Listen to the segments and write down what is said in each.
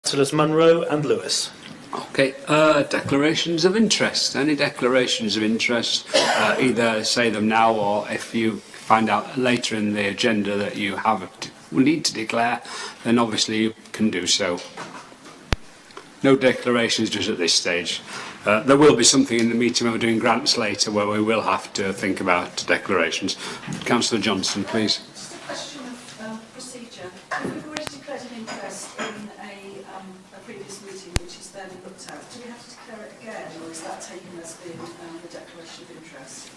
Councillors Munro and Lewis. Okay, declarations of interest. Any declarations of interest, either say them now or if you find out later in the agenda that you need to declare, then obviously you can do so. No declarations just at this stage. There will be something in the meeting when we're doing grants later where we will have to think about declarations. Councillor Johnson, please. Just a question of procedure. If we've already declared an interest in a previous meeting which is then looked at, do we have to declare it again, or is that taken as being the declaration of interest?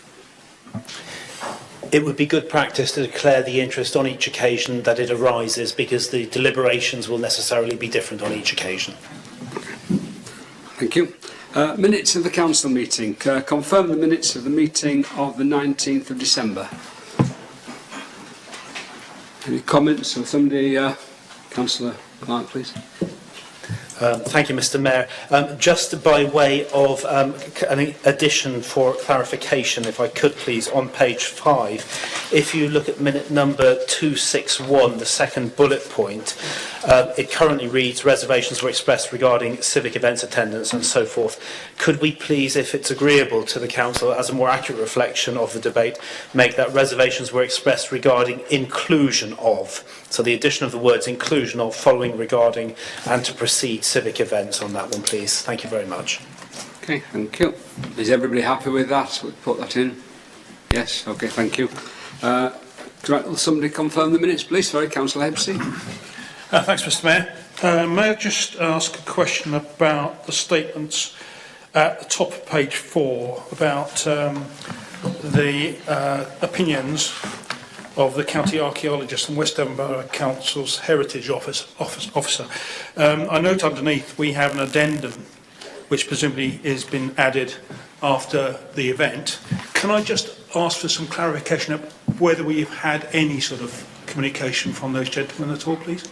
It would be good practice to declare the interest on each occasion that it arises, because the deliberations will necessarily be different on each occasion. Thank you. Minutes of the council meeting. Confirm the minutes of the meeting of the 19th of December. Any comments from somebody? Councillor Clark, please. Thank you, Mr. Mayor. Just by way of an addition for clarification, if I could please, on page 5, if you look at minute number 261, the second bullet point, it currently reads, reservations were expressed regarding civic events attendance and so forth. Could we please, if it's agreeable to the council, as a more accurate reflection of the debate, make that reservations were expressed regarding inclusion of, so the addition of the words inclusion of following regarding and to precede civic events on that one, please. Thank you very much. Okay, thank you. Is everybody happy with that? We'll put that in. Yes, okay, thank you. Will somebody confirm the minutes, please? Sorry, Councillor Hempsey. Thanks, Mr. Mayor. May I just ask a question about the statements at the top of page 4 about the opinions of the county archaeologist and West Devon Borough Council's heritage officer. I note underneath we have an addendum which presumably has been added after the event. Can I just ask for some clarification of whether we've had any sort of communication from those gentlemen at all, please?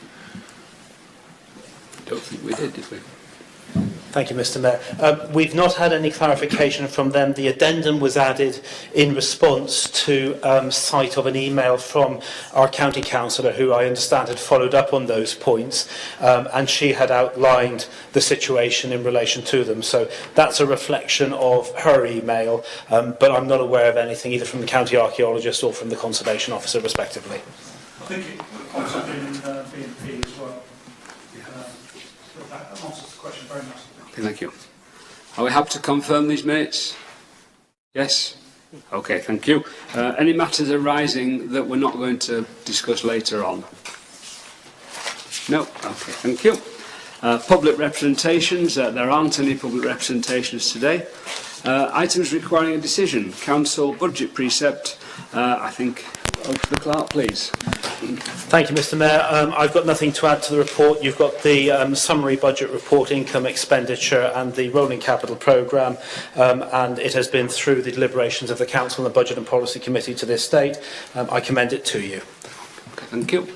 I don't think we did we? Thank you, Mr. Mayor. We've not had any clarification from them. The addendum was added in response to sight of an email from our county councillor, who I understand had followed up on those points, and she had outlined the situation in relation to them. So that's a reflection of her email, but I'm not aware of anything either from the county archaeologist or from the conservation officer, respectively. I think it could also been in BNP as well. That answers the question very much. Okay, thank you. Are we happy to confirm these minutes? Yes? Okay, thank you. Any matters arising that we're not going to discuss later on? No? Okay, thank you. Public representations. There aren't any public representations today. Items requiring a decision. Council budget precept. I think, over to the clerk, please. Thank you, Mr. Mayor. I've got nothing to add to the report. You've got the summary budget report, income, expenditure and the rolling capital programme, and it has been through the deliberations of the Council and the Budget and Policy Committee to this date. I commend it to you. Okay, thank you.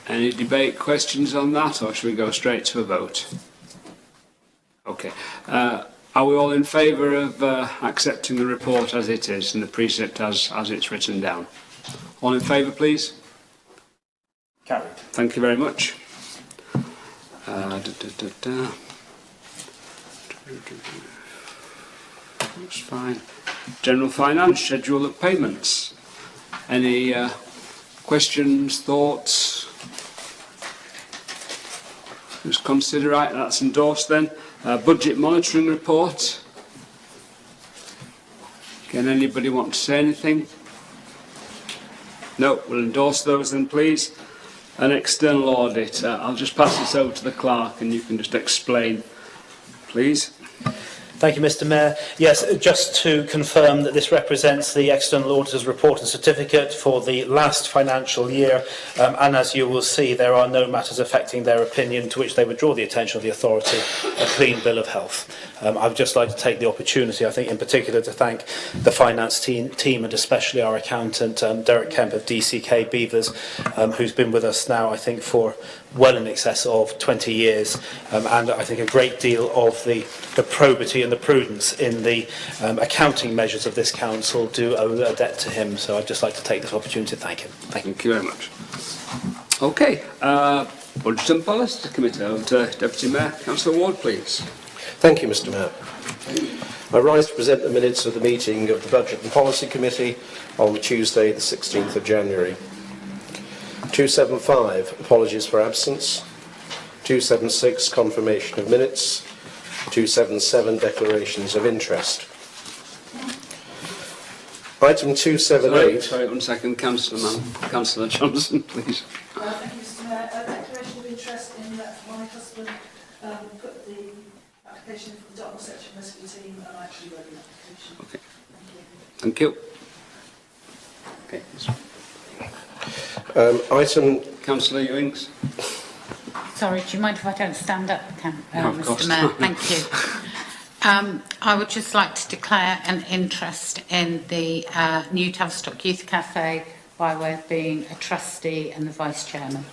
Any debate, questions on that, or should we go straight to a vote? Okay. Are we all in favour of accepting the report as it is and the precept as it's written down? All in favour, please? Carried. Thank you very much. That's fine. General finance, schedule of payments. Any questions, thoughts? Just consider it. That's endorsed then. Budget monitoring report. Can anybody want to say anything? No, we'll endorse those then, please. An external audit. I'll just pass this over to the clerk and you can just explain, please. Thank you, Mr. Mayor. Yes, just to confirm that this represents the External Auditor's Report and Certificate for the last financial year, and as you will see, there are no matters affecting their opinion to which they would draw the attention of the authority, a clean bill of health. I would just like to take the opportunity, I think in particular, to thank the finance team and especially our accountant, Derek Kemp of DCK Beavers, who's been with us now, I think, for well in excess of 20 years, and I think a great deal of the probity and the prudence in the accounting measures of this council do owe a debt to him. So I'd just like to take this opportunity to thank him. Thank you very much. Okay, Budget and Policy Committee. Over to Deputy Mayor, Councillor Ward, please. Thank you, Mr. Mayor. I rise to present the minutes of the meeting of the Budget and Policy Committee on Tuesday, the 16th of January. 275, apologies for absence. 276, confirmation of minutes. 277, declarations of interest. Item 278. Sorry, 1 second. Councillor Johnson, please. Thank you, Mr. Mayor. A declaration of interest in that my husband put the application in for the Dartmoor Section Rescue Team and I actually wrote the application. Okay. Thank you. Thank you. Okay. Item Councillor Ewings. Sorry, do you mind if I don't stand up, No, of course. Mr. Mayor? Thank you. I would just like to declare an interest in the new Tavistock Youth Cafe by way of being a trustee and the vice chairman.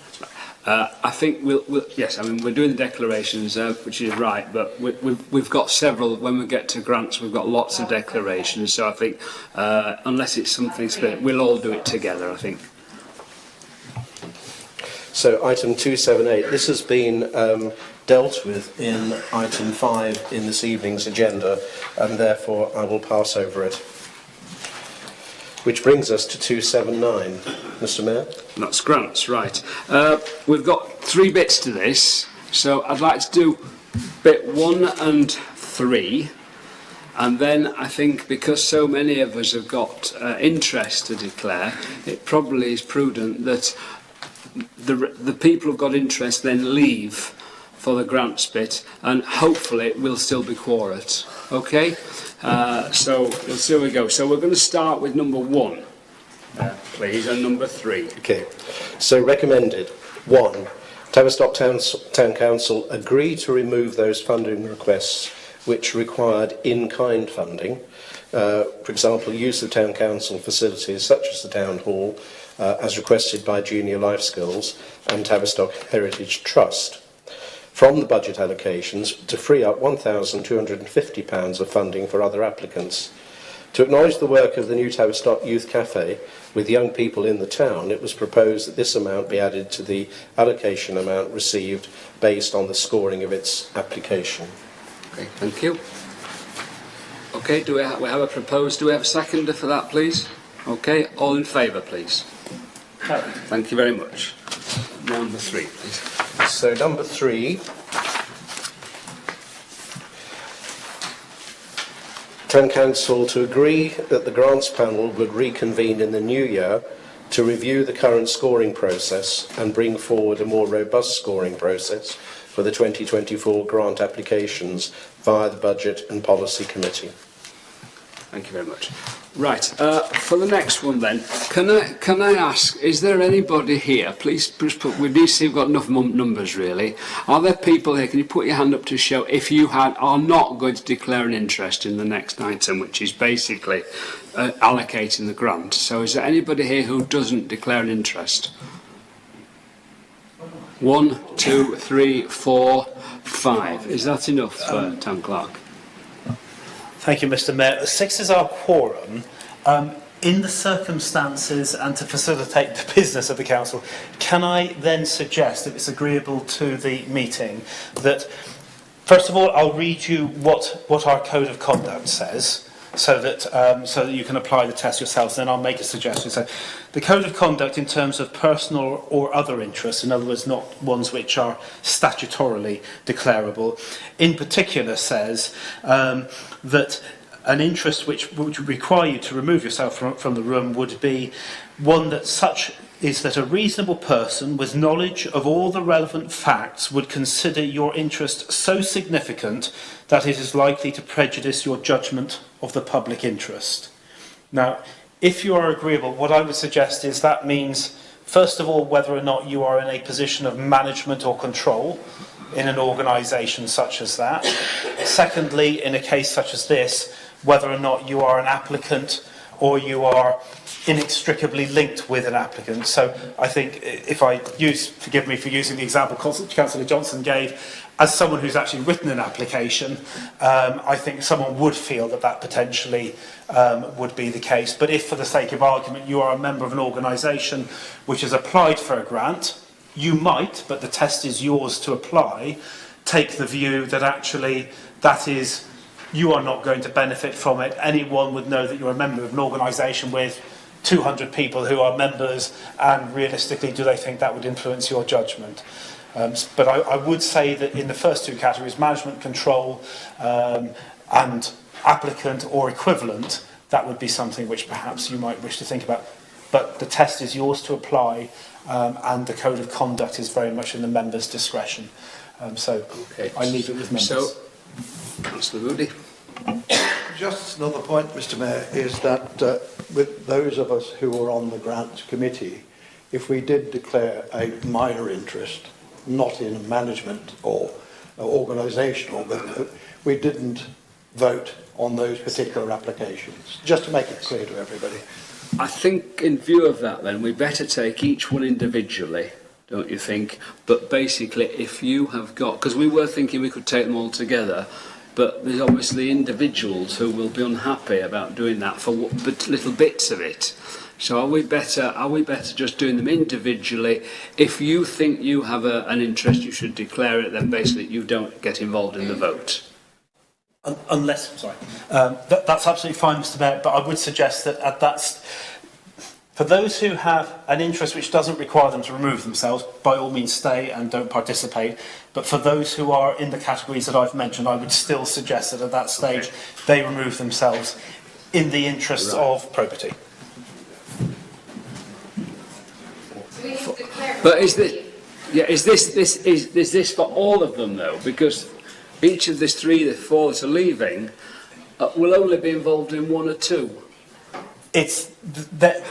I think we'll yes, I mean, we're doing the declarations, which is right, but we've got several. When we get to grants, we've got lots of declarations, so I think, unless it's something split, we'll all do it together, I think. So item 278, this has been dealt with in item 5 in this evening's agenda, and therefore I will pass over it. Which brings us to 279. Mr. Mayor? That's grants, right. We've got 3 bits to this, so I'd like to do bit 1 and 3, and then I think because so many of us have got interest to declare, it probably is prudent that the people who've got interest then leave for the grants bit, and hopefully it will still be quorate. Okay? So we'll see how we go. So we're going to start with number 1, please, and number 3. Okay. So recommended. 1. Tavistock Town Council agree to remove those funding requests which required in-kind funding. For example, use of Town Council facilities such as the Town Hall, as requested by Junior Life Skills and Tavistock Heritage Trust, from the budget allocations to free up £1,250 of funding for other applicants. To acknowledge the work of the new Tavistock Youth Cafe with young people in the town, it was proposed that this amount be added to the allocation amount received based on the scoring of its application. Okay, thank you. Okay, do we have a proposed, do we have a seconder for that, please? Okay, all in favour, please. Thank you very much. Number 3, please. So number 3, Town Council to agree that the grants panel would reconvene in the new year to review the current scoring process and bring forward a more robust scoring process for the 2024 grant applications via the Budget and Policy Committee. Thank you very much. Right, for the next one then, can I ask, is there anybody here, please put, we need to see if we've got enough numbers really, are there people here, can you put your hand up to show if you are not going to declare an interest in the next item, which is basically allocating the grant. So is there anybody here who doesn't declare an interest? 1, 2, 3, 4, 5. Is that enough, Town Clerk? Thank you, Mr. Mayor. 6 is our quorum. In the circumstances and to facilitate the business of the council, can I then suggest, if it's agreeable to the meeting, that first of all I'll read you what our code of conduct says, so that you can apply the test yourselves. Then I'll make a suggestion. So, the code of conduct in terms of personal or other interests, in other words, not ones which are statutorily declarable, in particular says that an interest which would require you to remove yourself from the room would be one that such is that a reasonable person with knowledge of all the relevant facts would consider your interest so significant that it is likely to prejudice your judgment of the public interest. Now, if you are agreeable, what I would suggest is that means, first of all, whether or not you are in a position of management or control in an organisation such as that. Secondly, in a case such as this, whether or not you are an applicant or you are inextricably linked with an applicant. So I think if I use, forgive me for using the example Councillor Johnson gave, as someone who's actually written an application, I think someone would feel that that potentially would be the case. But if, for the sake of argument, you are a member of an organisation which has applied for a grant you might, but the test is yours to apply, take the view that actually that is, you are not going to benefit from it. Anyone would know that you're a member of an organisation with 200 people who are members, and realistically, do they think that would influence your judgment? But I would say that in the first two categories, management control and applicant or equivalent, that would be something which perhaps you might wish to think about. But the test is yours to apply, and the code of conduct is very much in the members' discretion. So Okay. I leave it with members. So, Councillor Moody. Just another point, Mr Mayor, is that with those of us who were on the grants committee, if we did declare a minor interest, not in management or organisational, but we didn't vote on those particular applications, just to make it clear to everybody. I think in view of that then, we better take each one individually, don't you think? But basically, if you have got, because we were thinking we could take them all together, but there's obviously individuals who will be unhappy about doing that for little bits of it. So are we better just doing them individually? If you think you have an interest, you should declare it, then basically you don't get involved in the vote. That's absolutely fine, Mr Mayor, but I would suggest that that's, for those who have an interest which doesn't require them to remove themselves, by all means stay and don't participate. But for those who are in the categories that I've mentioned, I would still suggest that at that stage they remove themselves in the interests of probity. But is this for all of them though? Because each of these three, the four that are leaving, will only be involved in one or two. It's that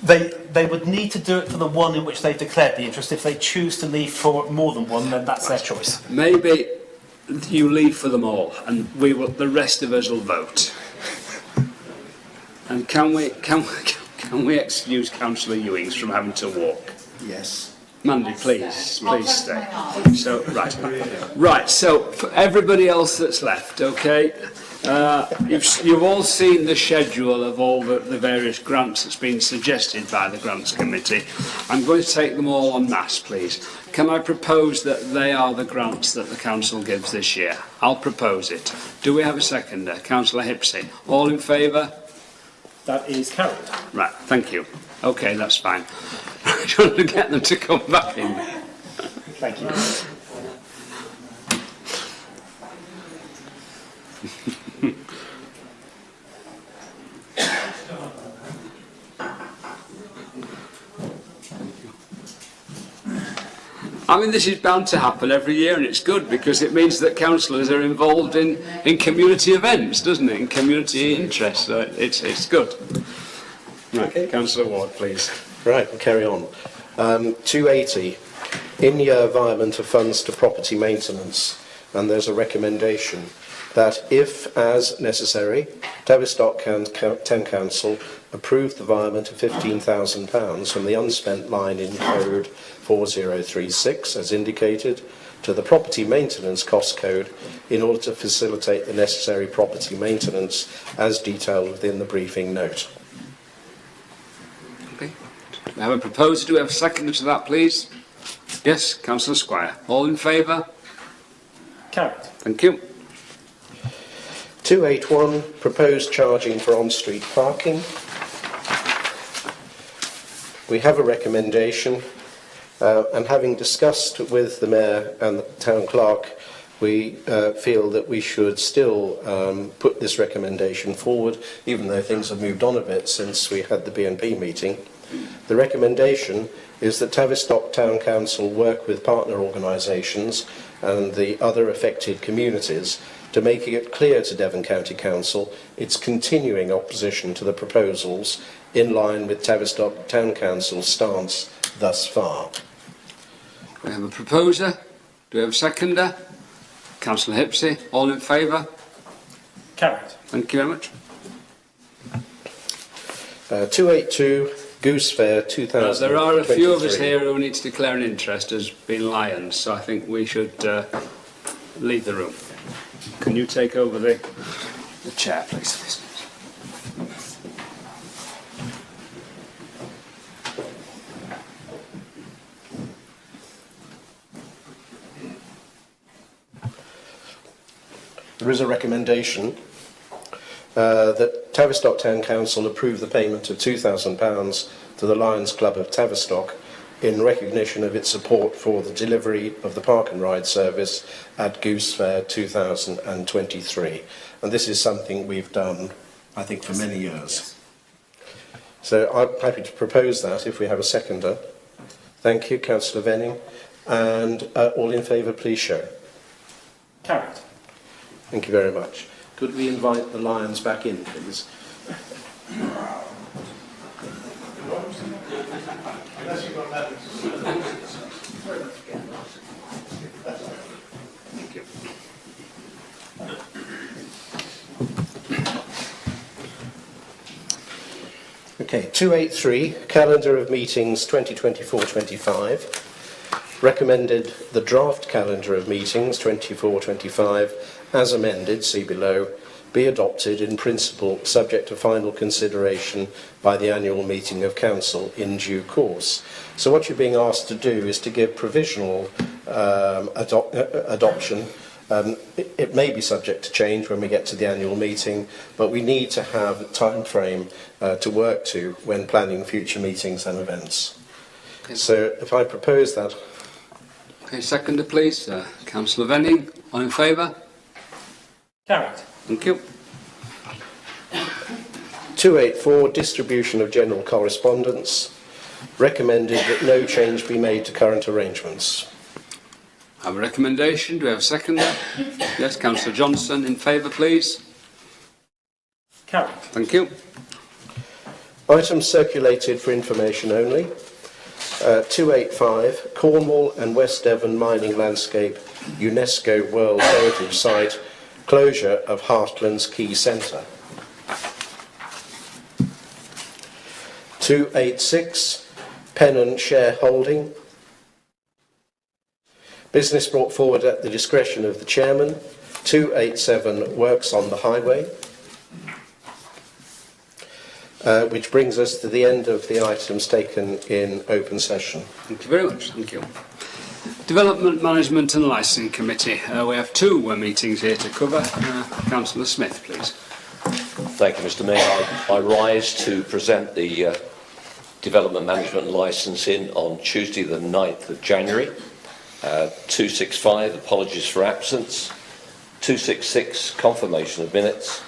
they would need to do it for the one in which they've declared the interest. If they choose to leave for more than one, then that's their choice. Maybe you leave for them all, and the rest of us will vote. And can we excuse Councillor Ewings from having to walk? Yes. Mandy, please stay. So right. So for everybody else that's left, okay. You've all seen the schedule of all the various grants that's been suggested by the Grants Committee. I'm going to take them all en masse, please. Can I propose that they are the grants that the Council gives this year? I'll propose it. Do we have a seconder? Councillor Hipsey. All in favour? That is carried. Right, thank you. Okay, that's fine. I'm trying to get them to come back in. Thank you. I mean, this is bound to happen every year, and it's good because it means that councillors are involved in community events, doesn't it? In community interests, so it's good. Right, okay. Councillor Ward, please. Right, we'll carry on. 280, in-year environment of funds to property maintenance, and there's a recommendation that if, as necessary, Tavistock Town Council approve the environment of £15,000 from the unspent line in Code 4036, as indicated, to the property maintenance cost code in order to facilitate the necessary property maintenance as detailed within the briefing note. Okay. Do we have a proposer? Do we have a seconder to that, please? Yes, Councillor Squire. All in favour? Carried. Thank you. 281, proposed charging for on-street parking. We have a recommendation, and having discussed with the Mayor and the Town Clerk, we feel that we should still put this recommendation forward, even though things have moved on a bit since we had the BNP meeting. The recommendation is that Tavistock Town Council work with partner organisations and the other affected communities to make it clear to Devon County Council its continuing opposition to the proposals in line with Tavistock Town Council's stance thus far. We have a proposer. Do we have a seconder? Councillor Hipsey. All in favour? Carried. Thank you very much. 282, Goose Fair 2023. There are a few of us here who need to declare an interest as being lions, so I think we should leave the room. Can you take over the chair, please? there is a recommendation that Tavistock Town Council approve the payment of £2,000 to the Lions Club of Tavistock in recognition of its support for the delivery of the Park and Ride service at Goose Fair 2023. And this is something we've done, I think, for many years. So I'm happy to propose that if we have a seconder. Thank you, Councillor Venning. And all in favour, please show. Carried. Thank you very much. Could we invite the Lions back in, please? Thank you. Okay, 283, Calendar of Meetings 2024-25. Recommended the draft Calendar of Meetings 24-25 as amended, see below, be adopted in principle subject to final consideration by the annual meeting of Council in due course. So what you're being asked to do is to give provisional adoption. It may be subject to change when we get to the annual meeting, but we need to have a time frame to work to when planning future meetings and events. Okay. So if I propose that. Okay, seconder, please. Councillor Venning, all in favour? Carried. Thank you. 284, Distribution of General Correspondence. Recommended that no change be made to current arrangements. I have a recommendation. Do we have a seconder? Yes, Councillor Johnson, in favour, please. Carried. Thank you. Items circulated for information only. 285, Cornwall and West Devon Mining Landscape UNESCO World Heritage Site, closure of Heartlands Quay Centre. 286, Pennon Shareholding. Business brought forward at the discretion of the Chairman. 287, Works on the Highway. Which brings us to the end of the items taken in open session. Thank you very much. Thank you. Development Management and Licensing Committee. We have two meetings here to cover. Councillor Smith, please. Thank you, Mr. Mayor. I rise to present the Development Management and Licensing on Tuesday the 9th of January. 265, apologies for absence. 266, confirmation of minutes.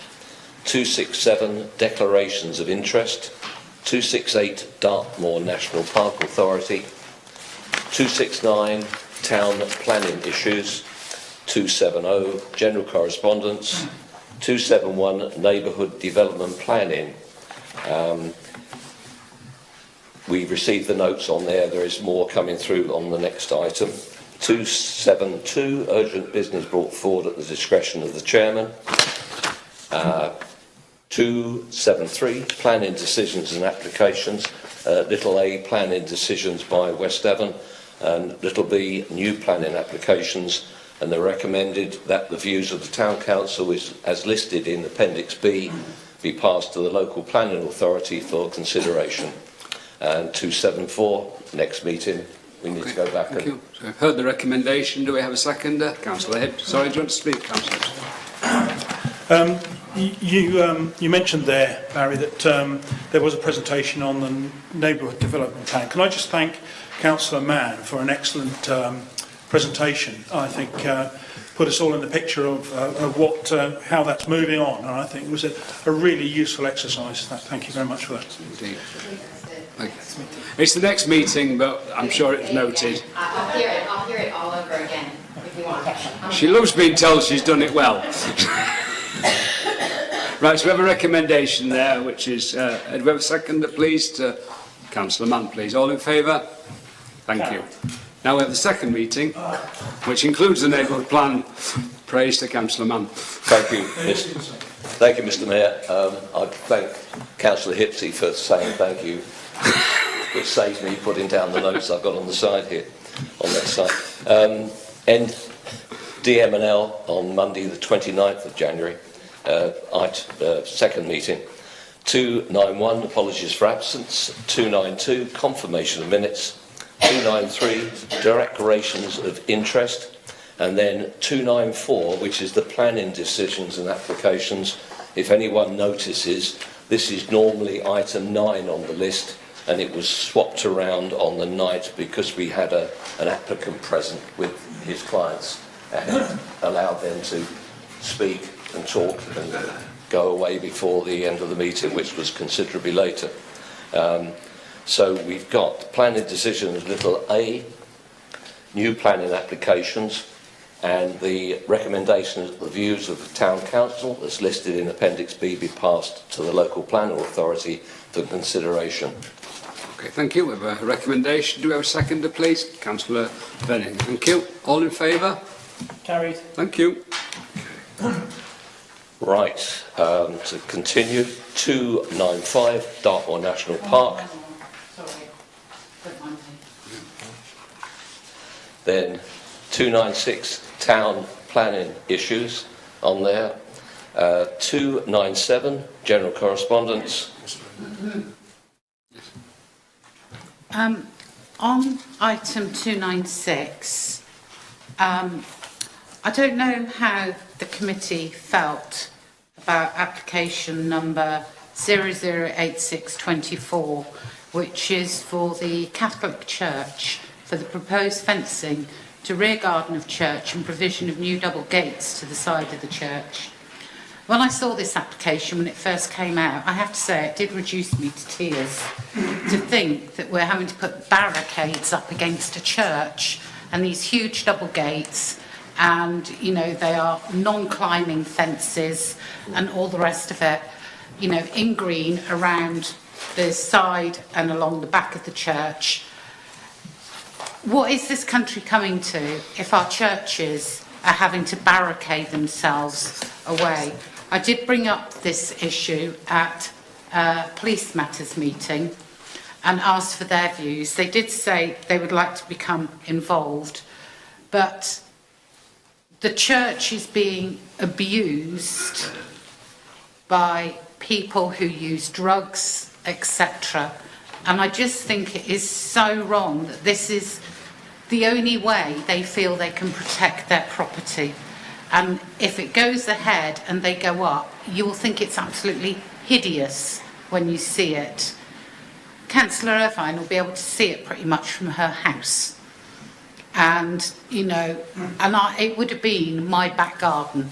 267, declarations of interest. 268, Dartmoor National Park Authority. 269, town planning issues. 270, general correspondence. 271, neighbourhood development planning. We've received the notes on there. There is more coming through on the next item. 272, urgent business brought forward at the discretion of the Chairman. 273, planning decisions and applications. Little a, planning decisions by West Devon, and little b, new planning applications. And they're recommended that the views of the Town Council, is, as listed in Appendix B, be passed to the local planning authority for consideration. And 274, next meeting, we need to go back. Thank you. So I've heard the recommendation. Do we have a seconder? Councillor Hibb. Sorry, do you want to speak, Councillor? You mentioned there, Barry, that there was a presentation on the neighbourhood development plan. Can I just thank Councillor Mann for an excellent presentation? I think put us all in the picture of how that's moving on, and I think it was a really useful exercise. Thank you very much for that. Indeed. Okay. It's the next meeting, but I'm sure it's noted. I'll hear it all over again if you want. She loves being told she's done it well. Right, so we have a recommendation there, which is, do we have a seconder, please, to Councillor Mann, please. All in favour? Thank you. Now we have the second meeting, which includes the neighbourhood plan. Praise to Councillor Mann. Thank you, Mr. Mayor. I thank Councillor Hipsey for saying thank you, which saves me putting down the notes I've got on the side here, on that side. And DMNL on Monday the 29th of January, second meeting. 291, apologies for absence. 292, confirmation of minutes. 293, declarations of interest. And then 294, which is the planning decisions and applications. If anyone notices, this is normally item 9 on the list, and it was swapped around on the night because we had an applicant present with his clients and allowed them to speak and talk and go away before the end of the meeting, which was considerably later. So we've got planning decisions, little a, new planning applications, and the recommendations, the views of the Town Council, as listed in Appendix B, be passed to the local planning authority for consideration. Okay, thank you. We have a recommendation. Do we have a seconder, please? Councillor Venning. Thank you. All in favour? Carried. Thank you. Right, to continue, 295, Dartmoor National Park. Sorry, don't mind me. Then 296, town planning issues on there. 297, general correspondence. On item 296, I don't know how the committee felt about application number 008624, which is for the Catholic Church for the proposed fencing to rear garden of church and provision of new double gates to the side of the church. When I saw this application when it first came out, I have to say it did reduce me to tears to think that we're having to put barricades up against a church and these huge double gates, and you know they are non-climbing fences and all the rest of it, you know, in green around the side and along the back of the church. What is this country coming to if our churches are having to barricade themselves away? I did bring up this issue at a police matters meeting and asked for their views. They did say they would like to become involved, but the church is being abused by people who use drugs, etc. And I just think it is so wrong that this is the only way they feel they can protect their property. And if it goes ahead and they go up, you will think it's absolutely hideous when you see it. Councillor Irvine will be able to see it pretty much from her house. And, you know, it would have been my back garden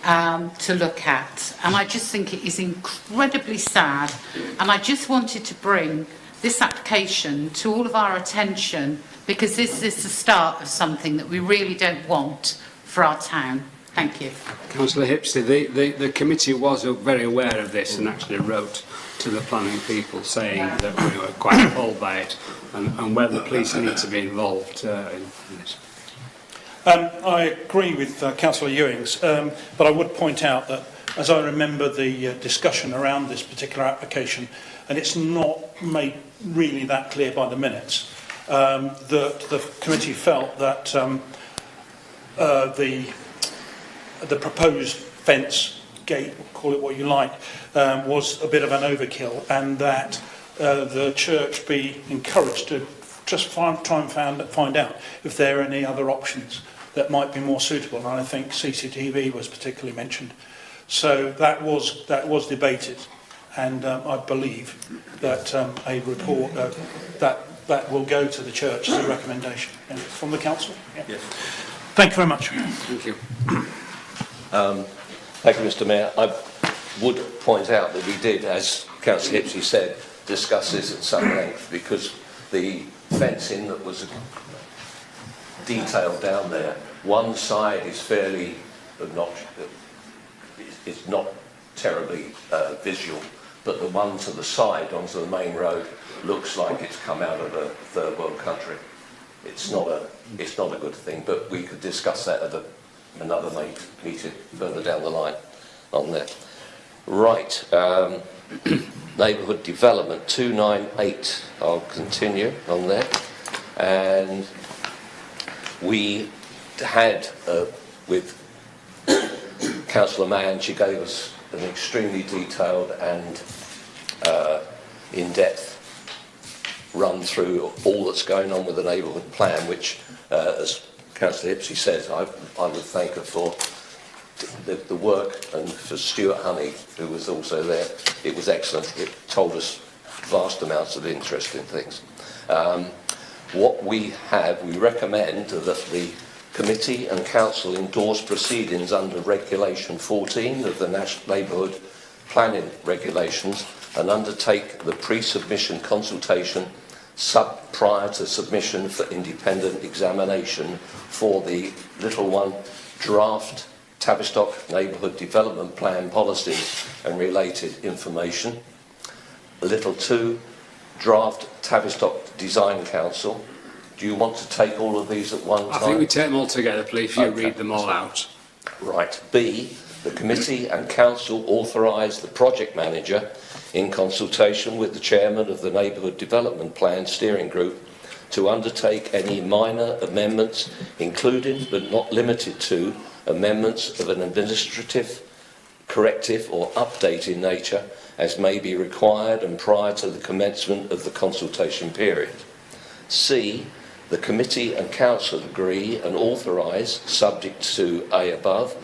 to look at. And I just think it is incredibly sad. And I just wanted to bring this application to all of our attention, because this is the start of something that we really don't want for our town. Thank you. Councillor Hipsley, the committee was very aware of this and actually wrote to the planning people saying that we were quite appalled by it and whether the police need to be involved in this. I agree with Councillor Ewings, but I would point out that, as I remember the discussion around this particular application, and it's not made really that clear by the minutes, that the committee felt that the proposed fence, gate, call it what you like, was a bit of an overkill, and that the church be encouraged to just try and find out if there are any other options that might be more suitable. And I think CCTV was particularly mentioned. So that was debated, and I believe that a report that will go to the church as a recommendation. Yeah, from the council. Yeah. Yes. Thank you very much. Thank you. Thank you, Mr. Mayor. I would point out that we did, as Councillor Hipsley said, discuss this at some length, because the fencing that was detailed down there, one side is fairly it's not terribly visual, but the one to the side onto the main road looks like it's come out of a third world country. It's not a good thing, but we could discuss that at another meeting further down the line on there. Right, neighbourhood development 298. I'll continue on there, and we had with Councillor Mann, she gave us an extremely detailed and in-depth run through all that's going on with the neighbourhood plan, which, as Councillor Hipsey says, I would thank her for the work, and for Stuart Honey, who was also there. It was excellent. It told us vast amounts of interesting things. What we recommend that the committee and council endorse proceedings under Regulation 14 of the National Neighbourhood Planning Regulations and undertake the pre-submission consultation prior to submission for independent examination for the little one draft Tavistock Neighbourhood Development Plan policies and related information. Little 2, draft Tavistock Design Council. Do you want to take all of these at one time? I think we take them all together, please. You read them all out. Right. B, the committee and council authorise the project manager, in consultation with the chairman of the Neighbourhood Development Plan Steering Group, to undertake any minor amendments, including but not limited to amendments of an administrative, corrective or update in nature as may be required and prior to the commencement of the consultation period. C, the committee and council agree and authorise, subject to A above,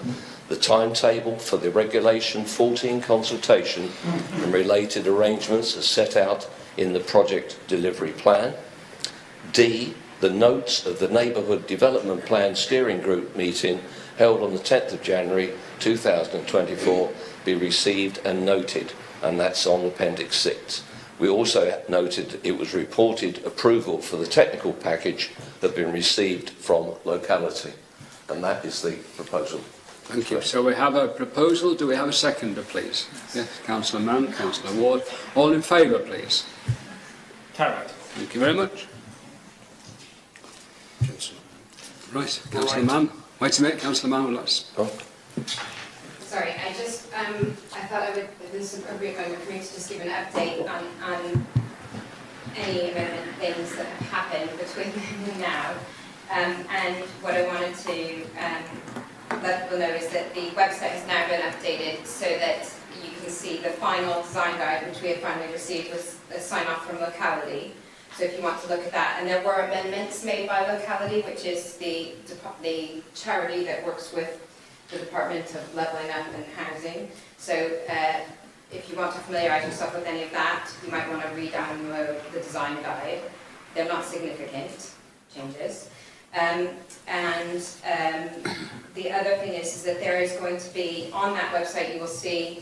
the timetable for the Regulation 14 consultation and related arrangements as set out in the project delivery plan. D, the notes of the Neighbourhood Development Plan Steering Group meeting held on the 10th of January 2024 be received and noted, and that's on Appendix 6. We also noted it was reported approval for the technical package had been received from locality, and that is the proposal. Thank you. So we have a proposal. Do we have a seconder, please? Yes, Councillor Mann, Councillor Ward. All in favour, please? Carried. Thank you very much. Right, Councillor Mann. Wait a minute, Councillor Mann will ask. Sorry, I thought this is appropriate moment for me to just give an update on any amendment things that have happened between now. And what I wanted to let people know is that the website has now been updated so that you can see the final design guide, which we have finally received, with a sign-off from locality. So if you want to look at that, and there were amendments made by locality, which is the charity that works with the Department of Levelling Up and Housing. So if you want to familiarise yourself with any of that, you might want to re-download the design guide. They're not significant changes. The other thing is that there is going to be, on that website you will see,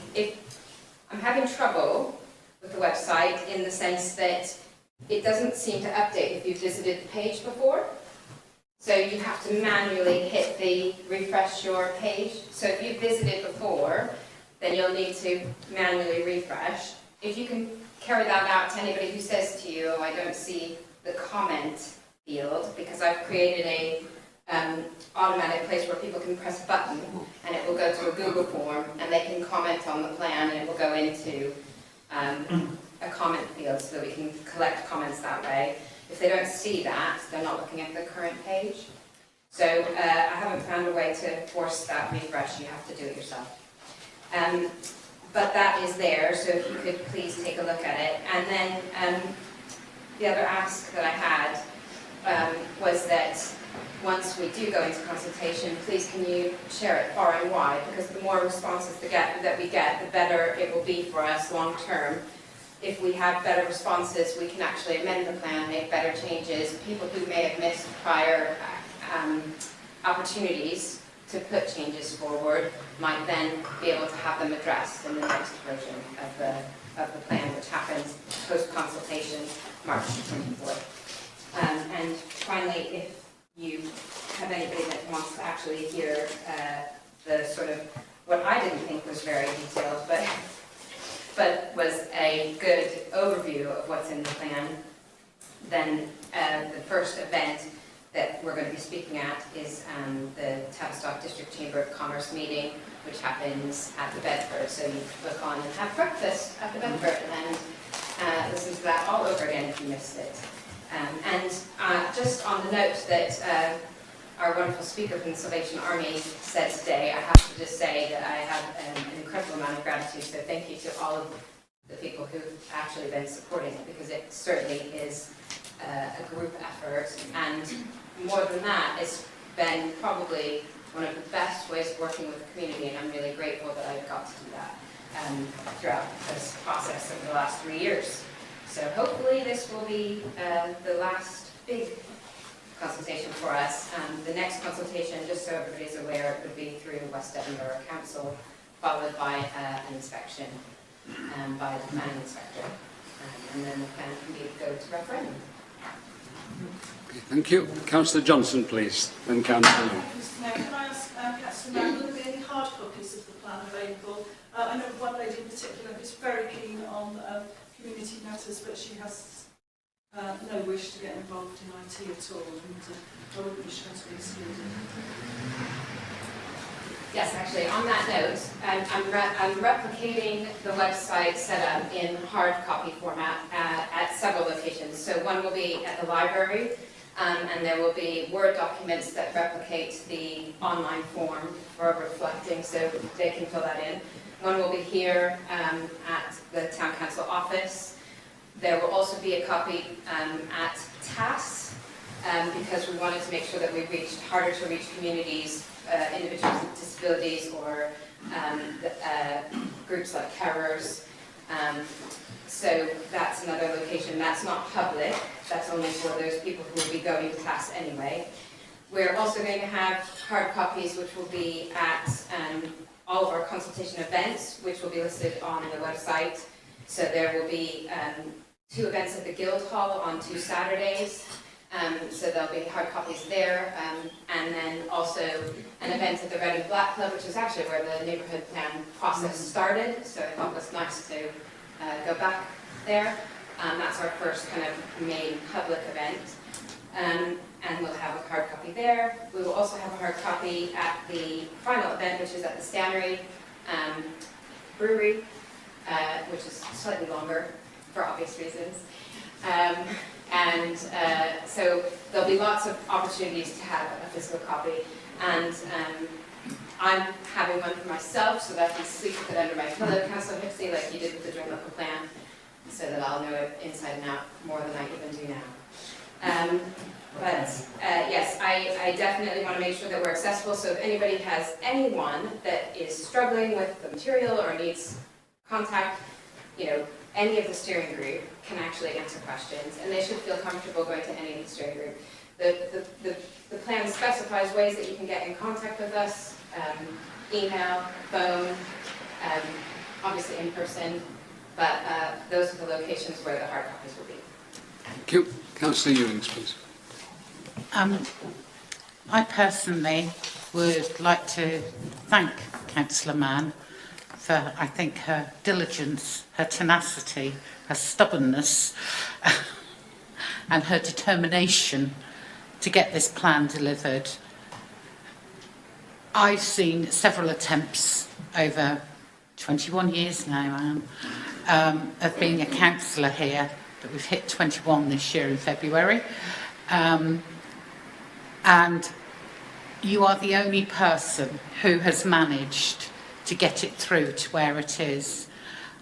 I'm having trouble with the website in the sense that it doesn't seem to update if you've visited the page before. So you have to manually hit the refresh your page. So if you've visited before, then you'll need to manually refresh. If you can carry that out to anybody who says to you, oh, I don't see the comment field, because I've created a automatic place where people can press a button and it will go to a Google form and they can comment on the plan and it will go into a comment field so that we can collect comments that way. If they don't see that, they're not looking at the current page. So I haven't found a way to force that refresh. You have to do it yourself. But that is there, so if you could please take a look at it. And then the other ask that I had was that once we do go into consultation, please can you share it far and wide, because the more responses that we get, the better it will be for us long term. If we have better responses, we can actually amend the plan, make better changes. People who may have missed prior opportunities to put changes forward might then be able to have them addressed in the next version of the plan, which happens post-consultation March 24th. And finally, if you have anybody that wants to actually hear the sort of, what I didn't think was very detailed, but was a good overview of what's in the plan, then the first event that we're going to be speaking at is the Tavistock District Chamber of Commerce meeting, which happens at the Bedford. So you click on and have breakfast at the Bedford and listen to that all over again if you missed it. Just on the note that our wonderful speaker from the Salvation Army said today, I have to just say that I have an incredible amount of gratitude, so thank you to all of the people who've actually been supporting it, because it certainly is a group effort, and more than that, it's been probably one of the best ways of working with the community, and I'm really grateful that I got to do that throughout this process over the last 3 years. So hopefully this will be the last big consultation for us. The next consultation, just so everybody's aware, would be through West Devon Borough Council, followed by an inspection by the planning inspector, and then the plan can go to referendum. Okay, thank you. Councillor Johnson, please. Then Councillor Young. Mr Mayor, can I ask Councillor Mann, will there be any hard copies of the plan available? I know one lady in particular who's very keen on community matters, but she has no wish to get involved in IT at all, and I wouldn't wish her to be excluded. Yes, actually, on that note, I'm replicating the website setup in hard copy format at several locations. So one will be at the library, and there will be Word documents that replicate the online form for reflecting, so they can fill that in. One will be here at the Town Council office. There will also be a copy at TAS, because we wanted to make sure that we reached harder to reach communities, individuals with disabilities, or groups like carers. So that's another location. That's not public. That's only for those people who will be going to TAS anyway. We're also going to have hard copies, which will be at all of our consultation events, which will be listed on the website. So there will be 2 events at the Guildhall on 2 Saturdays. So there'll be hard copies there, and then also an event at the Red and Black Club, which is actually where the neighbourhood plan process started, so I thought it was nice to go back there. That's our first kind of main public event, and we'll have a hard copy there. We will also have a hard copy at the final event, which is at the Stannery Brewery, which is slightly longer for obvious reasons. So there'll be lots of opportunities to have a physical copy, and I'm having one for myself so that I can sleep with it under my pillow, Councillor Hipsey, like you did with the joint local plan, so that I'll know it inside and out more than I even do now. Yes, I definitely want to make sure that we're accessible, so if anybody has anyone that is struggling with the material or needs contact, any of the steering group can actually answer questions, and they should feel comfortable going to any of the steering group. The plan specifies ways that you can get in contact with us, email, phone, obviously in person, but those are the locations where the hard copies will be. Thank you. Councillor Ewings, please. I personally would like to thank Councillor Mann for, I think, her diligence, her tenacity, her stubbornness, and her determination to get this plan delivered. I've seen several attempts over 21 years now, of being a councillor here, but we've hit 21 this year in February. And you are the only person who has managed to get it through to where it is.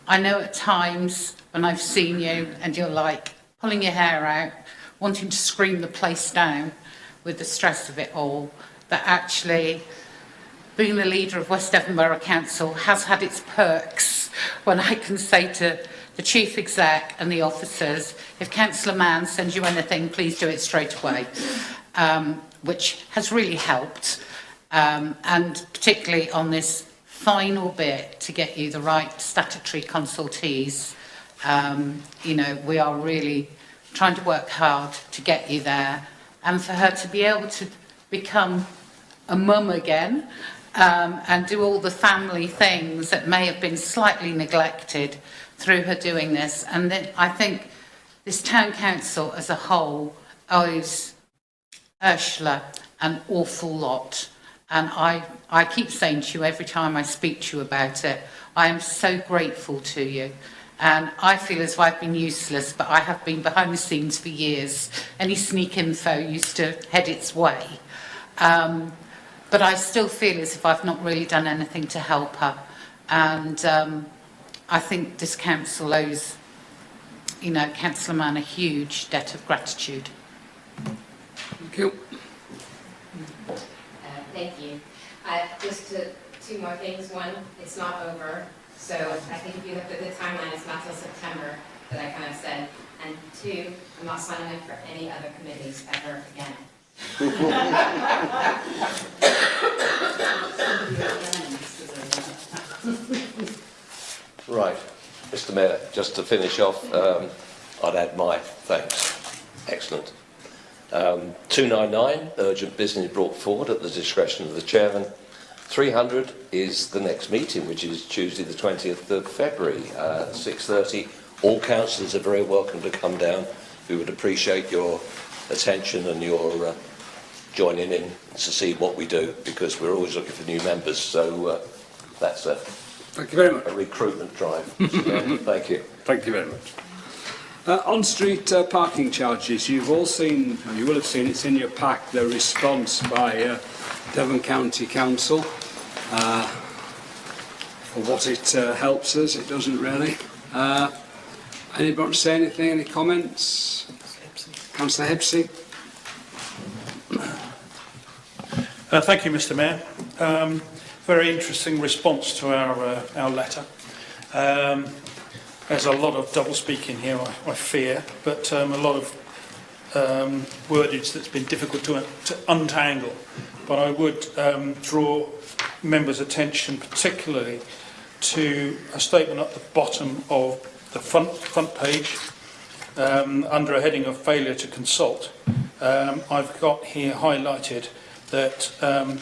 I know at times when I've seen you and you're like pulling your hair out, wanting to scream the place down with the stress of it all, that actually being the leader of West Devon Borough Council has had its perks when I can say to the Chief Exec and the officers, if Councillor Mann sends you anything, please do it straight away, which has really helped, and particularly on this final bit to get you the right statutory consultees. We are really trying to work hard to get you there, and for her to be able to become a mum again, and do all the family things that may have been slightly neglected through her doing this. And then I think this town council as a whole owes Ursula an awful lot. And I keep saying to you every time I speak to you about it, I am so grateful to you. And I feel as though I've been useless, but I have been behind the scenes for years. Any sneak info used to head its way. But I still feel as if I've not really done anything to help her. And I think this council owes, Councillor Mann a huge debt of gratitude. Thank you. Thank you. Just two more things. One, it's not over. So I think if you look at the timeline, it's not till September that I kind of said. And two, I'm not signing up for any other committees ever again. Right. Mr Mayor, just to finish off, I'd add my thanks. Excellent. 299, urgent business brought forward at the discretion of the chairman. 300 is the next meeting, which is Tuesday the 20th of February, 6:30. All councillors are very welcome to come down. We would appreciate your attention and your joining in to see what we do, because we're always looking for new members. So that's Thank you very much. a recruitment drive. Thank you. Thank you very much. On-street parking charges. You've all seen, or you will have seen, it's in your pack, the response by Devon County Council. For what it helps us, it doesn't really. Anybody want to say anything? Any comments? Councillor Hipsey. Thank you, Mr Mayor. Very interesting response to our letter. There's a lot of double speaking here, I fear, but a lot of wordage that's been difficult to untangle. But I would draw members' attention particularly to a statement at the bottom of the front page under a heading of failure to consult. I've got here highlighted that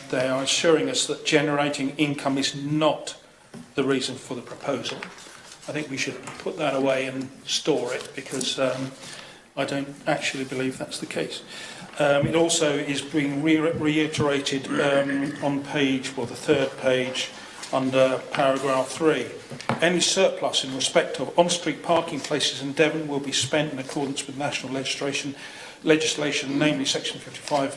they are assuring us that generating income is not the reason for the proposal. I think we should put that away and store it, because I don't actually believe that's the case. It also is being reiterated on page, well, the third page, under paragraph 3. Any surplus in respect of on-street parking places in Devon will be spent in accordance with national legislation, namely Section 55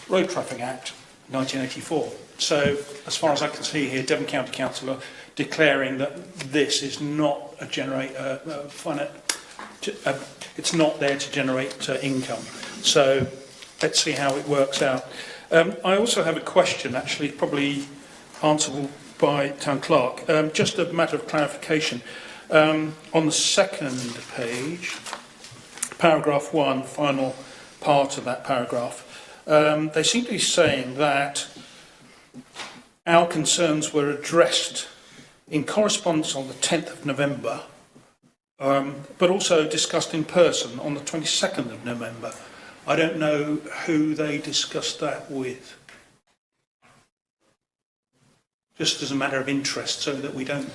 Road Traffic Act 1984. So, as far as I can see here, Devon County Council are declaring that this is not a it's not there to generate income. So, let's see how it works out. I also have a question, actually, probably answerable by Town Clerk. Just a matter of clarification. On the second page, paragraph 1, final part of that paragraph, they seem to be saying that our concerns were addressed in correspondence on the 10th of November, but also discussed in person on the 22nd of November. I don't know who they discussed that with. Just as a matter of interest, so that we don't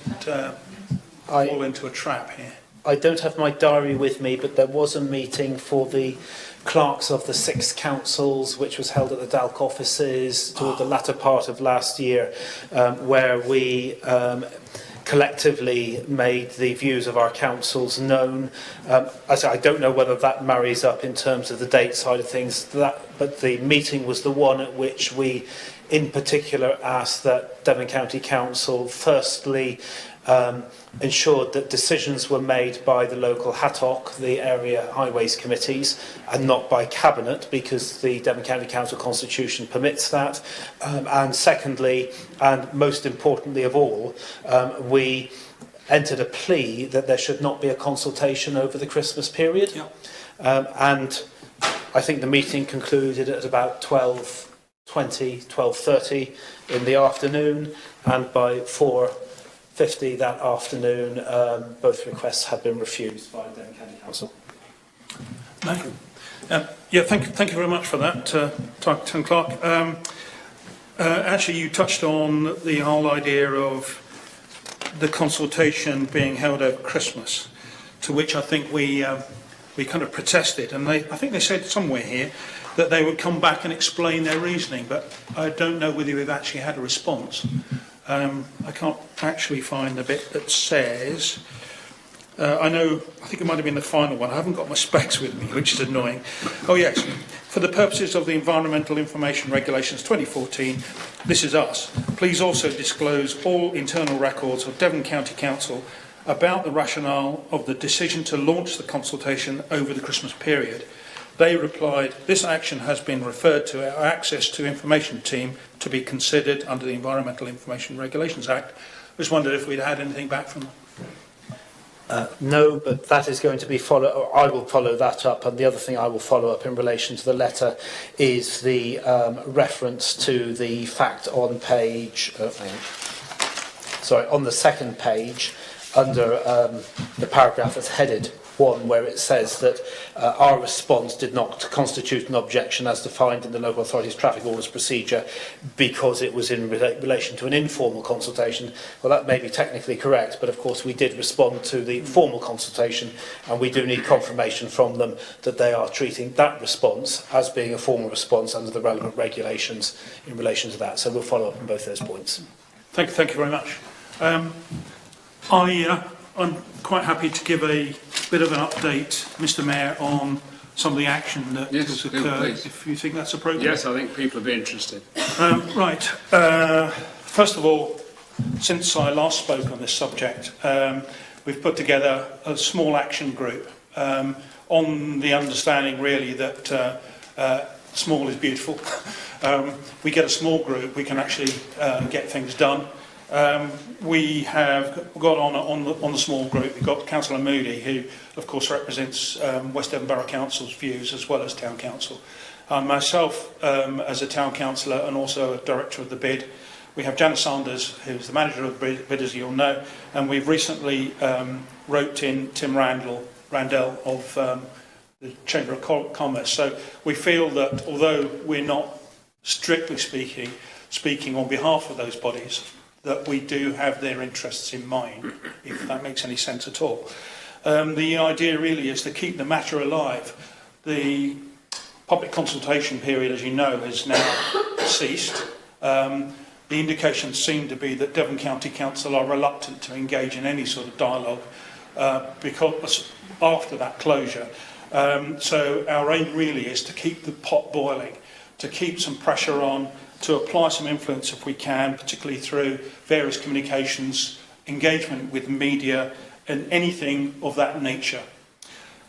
fall into a trap here. I don't have my diary with me, but there was a meeting for the clerks of the 6 councils, which was held at the DALC offices toward the latter part of last year, where we collectively made the views of our councils known. I don't know whether that marries up in terms of the date side of things, but the meeting was the one at which we in particular asked that Devon County Council firstly ensured that decisions were made by the local HATOC, the area highways committees, and not by Cabinet, because the Devon County Council Constitution permits that. And secondly, and most importantly of all, we entered a plea that there should not be a consultation over the Christmas period. Yep. And I think the meeting concluded at about 12:30 in the afternoon, and by 4:50 that afternoon, both requests had been refused by Devon County Council. No. Thank you very much for that, Town Clerk. Actually, you touched on the whole idea of the consultation being held over Christmas, to which I think we kind of protested, and I think they said somewhere here that they would come back and explain their reasoning, but I don't know whether we've actually had a response. I can't actually find the bit that says, I think it might have been the final one, I haven't got my specs with me, which is annoying. Oh yes, for the purposes of the Environmental Information Regulations 2014, this is us. Please also disclose all internal records of Devon County Council about the rationale of the decision to launch the consultation over the Christmas period. They replied, "This action has been referred to our Access to Information team to be considered under the Environmental Information Regulations Act." I just wondered if we'd had anything back from them. No, but that is going to be I will follow that up, and the other thing I will follow up in relation to the letter is the reference to the fact on page, on the second page, under the paragraph that's headed 1, where it says that our response did not constitute an objection as defined in the local authority's traffic orders procedure because it was in relation to an informal consultation. Well, that may be technically correct, but of course we did respond to the formal consultation, and we do need confirmation from them that they are treating that response as being a formal response under the relevant regulations in relation to that. So we'll follow up on both those points. Thank you very much. I'm quite happy to give a bit of an update, Mr. Mayor, on some of the action that has occurred, if you think that's appropriate. Yes, I think people will be interested. Right. First of all, since I last spoke on this subject, we've put together a small action group on the understanding, really, that small is beautiful. We get a small group, we can actually get things done. We have got on the small group, we've got Councillor Moody, who of course represents West Devon Borough Council's views as well as Town Council. Myself as a Town Councillor and also a Director of the BID. We have Janice Sanders, who's the Manager of the BID, as you'll know, and we've recently roped in Tim Randell of the Chamber of Commerce. So we feel that although we're not strictly speaking on behalf of those bodies, that we do have their interests in mind, if that makes any sense at all. The idea really is to keep the matter alive. The public consultation period, as you know, has now ceased. The indications seem to be that Devon County Council are reluctant to engage in any sort of dialogue because after that closure. So our aim really is to keep the pot boiling, to keep some pressure on, to apply some influence if we can, particularly through various communications, engagement with media and anything of that nature.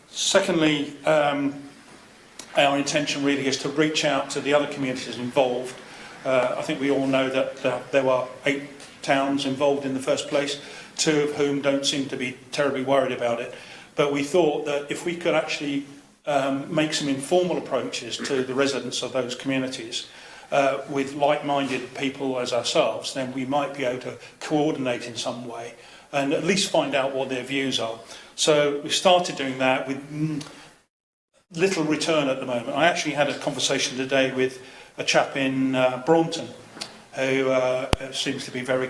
Secondly, our intention really is to reach out to the other communities involved. I think we all know that there were 8 towns involved in the first place, 2 of whom don't seem to be terribly worried about it. But we thought that if we could actually make some informal approaches to the residents of those communities, with like-minded people as ourselves, then we might be able to coordinate in some way and at least find out what their views are. So we started doing that with little return at the moment. I actually had a conversation today with a chap in Braunton who seems to be very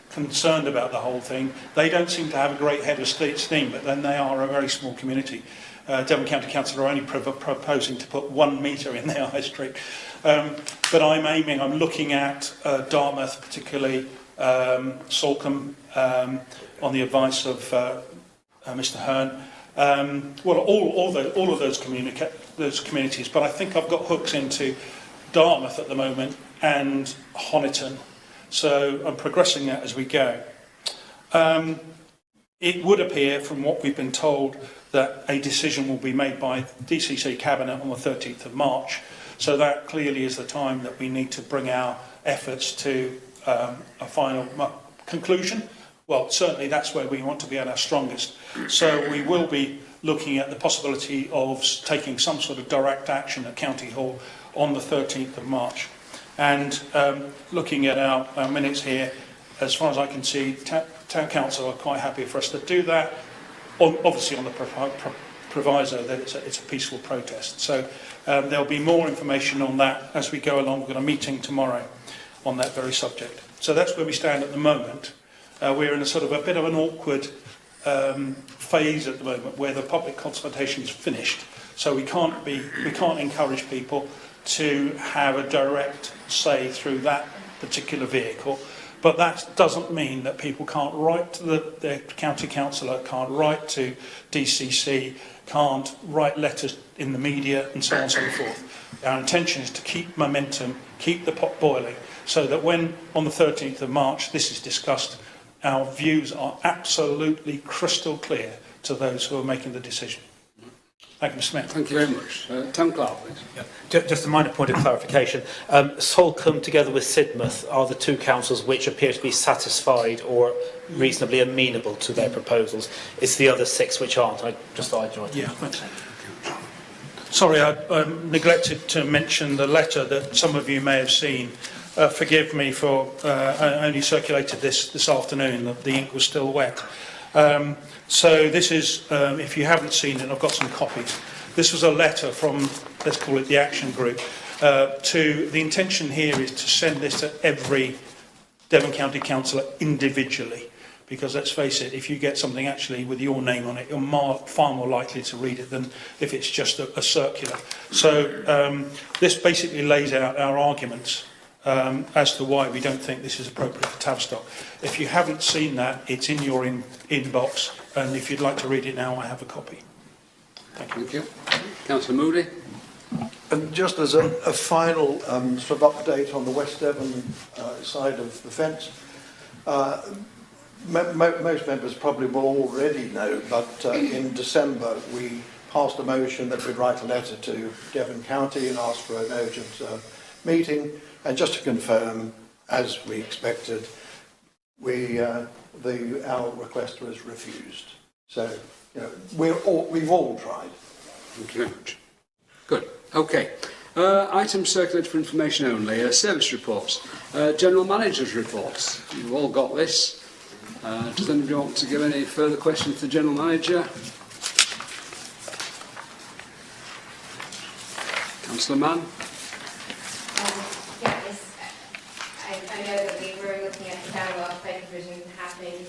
concerned about the whole thing. They don't seem to have a great head of steam, but then they are a very small community. Devon County Council are only proposing to put 1 metre in their high street. But I'm looking at Dartmouth, particularly Salcombe, on the advice of Mr. Hearn. All of those communities, but I think I've got hooks into Dartmouth at the moment and Honiton. So I'm progressing that as we go. It would appear, from what we've been told, that a decision will be made by DCC Cabinet on the 13th of March. So that clearly is the time that we need to bring our efforts to a final conclusion. Well, certainly that's where we want to be at our strongest. So we will be looking at the possibility of taking some sort of direct action at County Hall on the 13th of March. And looking at our minutes here, as far as I can see, Town Council are quite happy for us to do that, obviously on the proviso that it's a peaceful protest. So there'll be more information on that as we go along. We've got a meeting tomorrow on that very subject. So that's where we stand at the moment. We're in a sort of a bit of an awkward phase at the moment where the public consultation is finished. So we can't encourage people to have a direct say through that particular vehicle. But that doesn't mean that people can't write to their county councillor, can't write to DCC, can't write letters in the media, and so on and so forth. Our intention is to keep momentum, keep the pot boiling, so that when, on the 13th of March, this is discussed, our views are absolutely crystal clear to those who are making the decision. Thank you, Mr Mayor. Thank you very much. Town Clerk, please. Yeah. Just a minor point of clarification. Salcombe together with Sidmouth are the two councils which appear to be satisfied or reasonably amenable to their proposals. It's the other 6 which aren't. I just thought I'd join. Yeah, thanks. Sorry, I neglected to mention the letter that some of you may have seen. Forgive me for I only circulated this afternoon. The ink was still wet. So this is, if you haven't seen it, I've got some copies. This was a letter from, let's call it the Action Group, the intention here is to send this to every Devon County councillor individually. Because let's face it, if you get something actually with your name on it, you're far more likely to read it than if it's just a circular. So this basically lays out our arguments as to why we don't think this is appropriate for Tavistock. If you haven't seen that, it's in your inbox, and if you'd like to read it now, I have a copy. Thank you. Thank you. Councillor Moody. And just as a final sort of update on the West Devon side of the fence, most members probably will already know, but in December we passed a motion that we'd write a letter to Devon County and ask for an urgent meeting. And just to confirm, as we expected, our request was refused. So, you know, we've all tried. Thank you very much. Good. Okay. Items circulated for information only. Service reports. General Manager's reports. You've all got this. Does anybody want to give any further questions to the General Manager? Councillor Mann. I know that we were looking at the down welfare provision happening.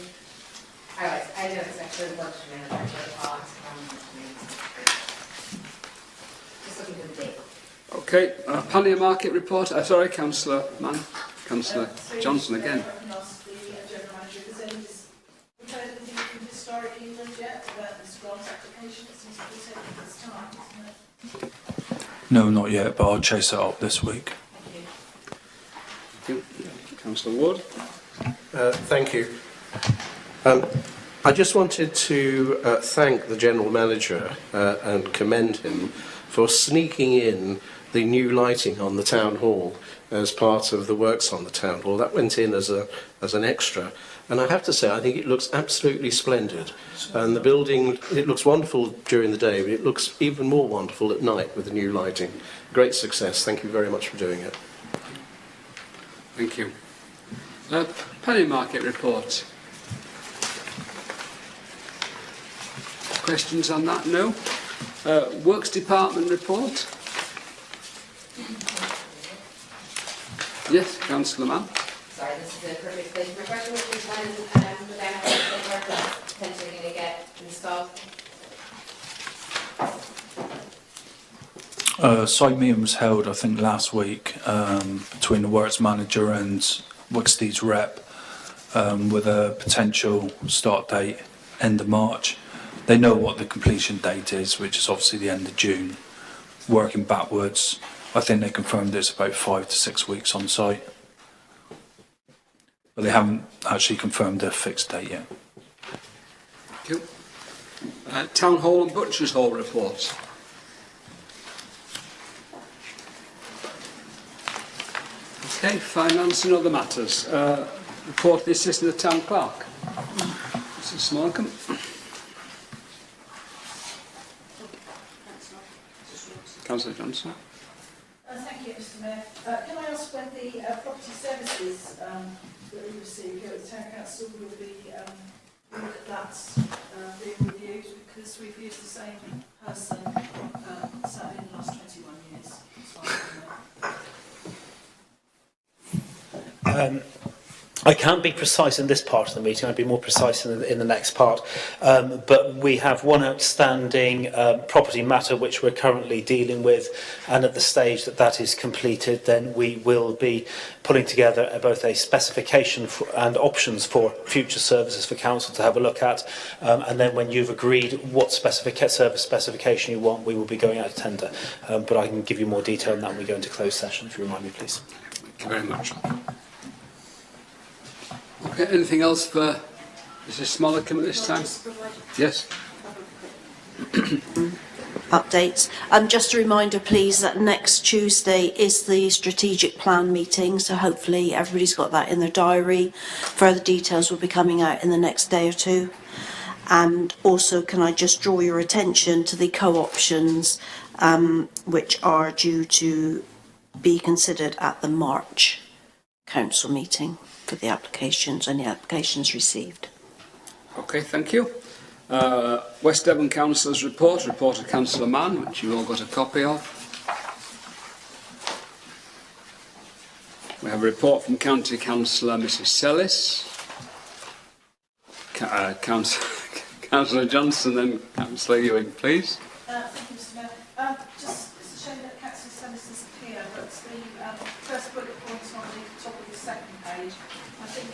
I know it's actually lunch manager part. Just looking for the date. Okay. Pannier Market report. Sorry, Councillor Mann. Councillor Johnson again. Historic England yet about this grant application? It seems to be taking its time, isn't it? No, not yet, but I'll chase it up this week. Thank you. Councillor Wood. Thank you. I just wanted to thank the General Manager and commend him for sneaking in the new lighting on the Town Hall as part of the works on the Town Hall. That went in as an extra. And I have to say, I think it looks absolutely splendid. And the building, it looks wonderful during the day, but it looks even more wonderful at night with the new lighting. Great success. Thank you very much for doing it. Thank you. Pannier Market report. Questions on that? No. Works Department report. Yes, Councillor Mann. Sorry, this is a perfect place for a question, which is when the benefits that we're potentially going to get installed. Site meeting was held, I think, last week between the Works Manager and Wicksteed's rep with a potential start date end of March. They know what the completion date is, which is obviously the end of June. Working backwards, I think they confirmed it's about 5 to 6 weeks on site. But they haven't actually confirmed a fixed date yet. Thank you. Town Hall and Butchers Hall reports. Okay, finance and other matters. Report of the Assistant Town Clerk. Mrs. Smallcombe. Councillor Johnson. Thank you, Mr Mayor. Can I ask when the property services that we receive here at the Town Council will be look at that being reviewed, because we've used the same person certainly in the last 21 years. As far as I know. I can't be precise in this part of the meeting. I'd be more precise in the next part. But we have one outstanding property matter which we're currently dealing with, and at the stage that is completed, then we will be putting together both a specification and options for future services for council to have a look at. And then when you've agreed what service specification you want, we will be going out to tender. But I can give you more detail on that when we go into closed session, if you remind me, please. Thank you very much. Okay, anything else for Mrs. Smallcombe at this time? Yes. updates. Just a reminder, please, that next Tuesday is the strategic plan meeting, so hopefully everybody's got that in their diary. Further details will be coming out in the next day or two. And also, can I just draw your attention to the co-options, which are due to be considered at the March council meeting for the applications, any applications received. Okay, thank you. West Devon Councillor's report of Councillor Mann, which you all got a copy of. We have a report from County Councillor Mrs Sellis. Councillor Johnson and Councillor Ewing, please. Thank you, Mr Mayor. Just, it's a shame that Councillor Sellis isn't here, but the first bullet point on the top of the second page, I think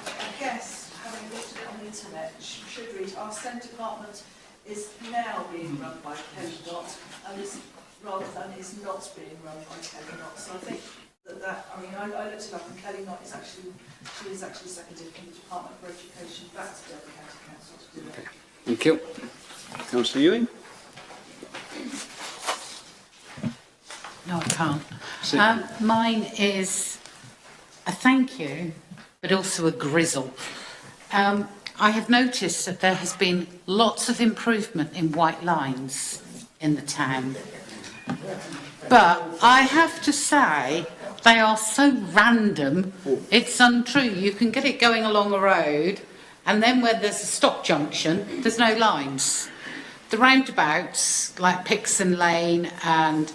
I guess, having looked at it on the internet, should read, our SEND department is now being run by Kelly Dot, and is, rather than is not being run by Kelly Dot. So I think I looked it up, and Kelly Knott is actually, she is actually seconded from the Department for Education back to Devon County Council to do it. Thank you. Councillor Ewing. No, I can't. Mine is a thank you, but also a grizzle. I have noticed that there has been lots of improvement in white lines in the town. But I have to say, they are so random, it's untrue. You can get it going along a road, and then where there's a stop junction, there's no lines. The roundabouts, like Pixon Lane and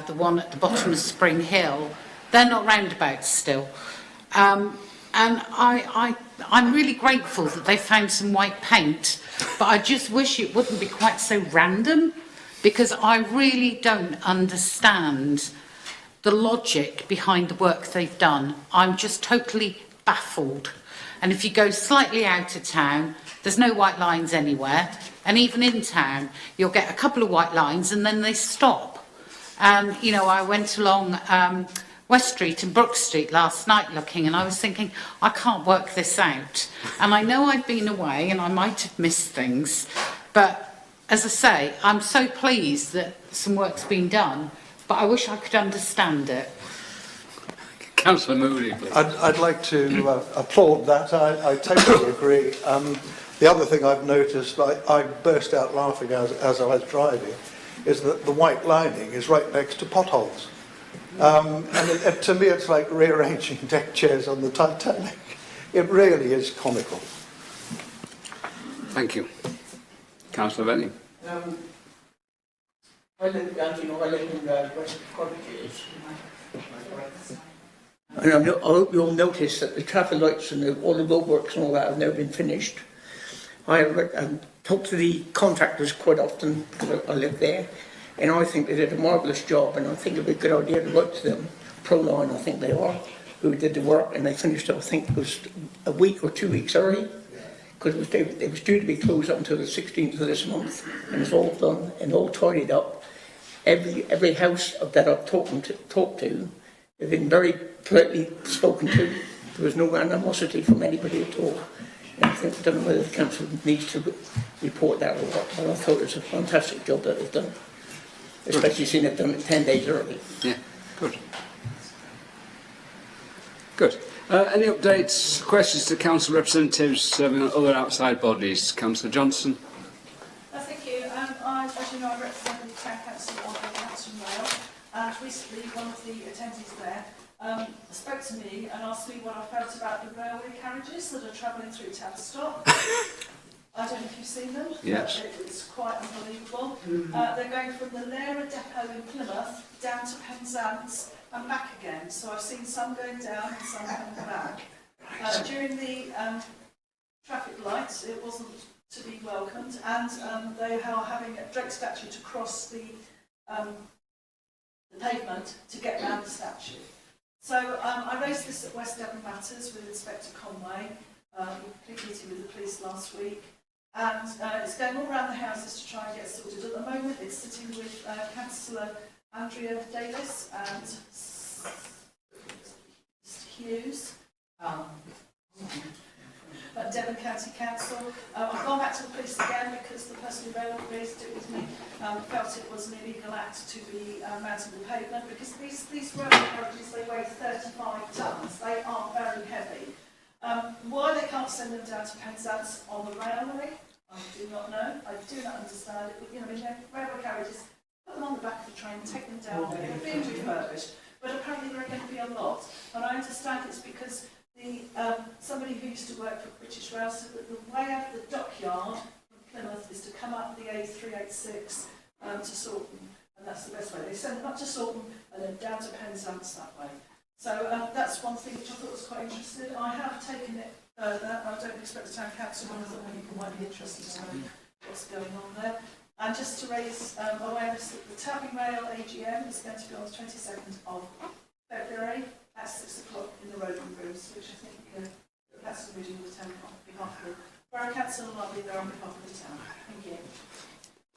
the one at the bottom of Spring Hill, they're not roundabouts still. And I'm really grateful that they found some white paint, but I just wish it wouldn't be quite so random, because I really don't understand the logic behind the work they've done. I'm just totally baffled. And if you go slightly out of town, there's no white lines anywhere. And even in town, you'll get a couple of white lines and then they stop. And, you know, I went along West Street and Brook Street last night looking, and I was thinking, I can't work this out. And I know I've been away and I might have missed things, but as I say, I'm so pleased that some work's been done, but I wish I could understand it. Councillor Moody, please. I'd like to applaud that. I totally agree. The other thing I've noticed, I burst out laughing as I was driving, is that the white lining is right next to potholes. And to me, it's like rearranging deck chairs on the Titanic. It really is comical. Thank you. Councillor Benning. I live in West Cottages. And I hope you'll notice that the traffic lights and all the roadworks and all that have now been finished. I talk to the contractors quite often because I live there, and I think they did a marvellous job, and I think it would be a good idea to write to them. Proline, I think they are, who did the work, and they finished it, I think it was a week or 2 weeks early, because it was due to be closed up until the 16th of this month, and it's all done and all tidied up. Every house that I've talked to, they've been very politely spoken to. There was no animosity from anybody at all. And I don't know whether the council needs to report that or what, but I thought it was a fantastic job that they've done, especially seeing it done 10 days early. Yeah, good. Good. Any updates, questions to council representatives serving on other outside bodies? Councillor Johnson. Thank you. As you know, I represent the Town Council of Hampton Vale, and recently one of the attendees there spoke to me and asked me what I felt about the railway carriages that are travelling through Tavistock. I don't know if you've seen them. Yes. It's quite unbelievable. They're going from the Lera depot in Plymouth down to Penzance and back again. So I've seen some going down and some coming back. During the traffic lights, it wasn't to be welcomed, and they are having a Drake statue to cross the pavement to get round the statue. So I raised this at West Devon Matters with Inspector Conway, meeting with the police last week, and it's going all around the houses to try and get sorted. At the moment, it's sitting with Councillor Andrea Davis and Mr Hughes. Devon County Council. I've gone back to the police again because the person who raised it with me felt it was an illegal act to be mounted on the pavement, because these railway carriages, they weigh 35 tonnes. They are very heavy. Why they can't send them down to Penzance on the railway, I do not know. I do not understand it. But, you know, railway carriages, put them on the back of the train, take them down there. They're being refurbished, but apparently there are going to be a lot. And I understand it's because somebody who used to work for British Rail said that the way out of the dockyard from Plymouth is to come up the A386 to Sawton, and that's the best way. They send them up to Sawton and then down to Penzance that way. So that's one thing which I thought was quite interesting. I have taken it further. I don't expect the town council, but I thought people might be interested to know what's going on there. And just to raise awareness that the Tapping Rail AGM is going to be on the 22nd of February at 6 o'clock in the Roden Rooms, which I think that's the meeting with the town on behalf of the Borough Council, and I'll be there on behalf of the town. Thank you.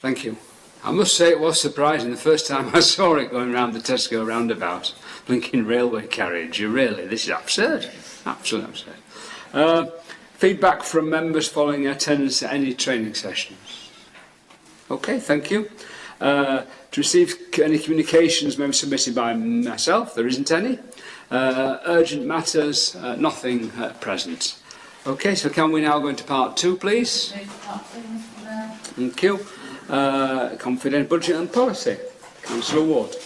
Thank you. I must say it was surprising the first time I saw it going round the Tesco roundabout, blinking railway carriage. This is absurd. Absolutely absurd. Feedback from members following attendance at any training sessions. Okay, thank you. To receive any communications may be submitted by myself. There isn't any. Urgent matters, nothing at present. Okay, so can we now go into part 2, please? Thank you. Confident budget and policy. Councillor Ward.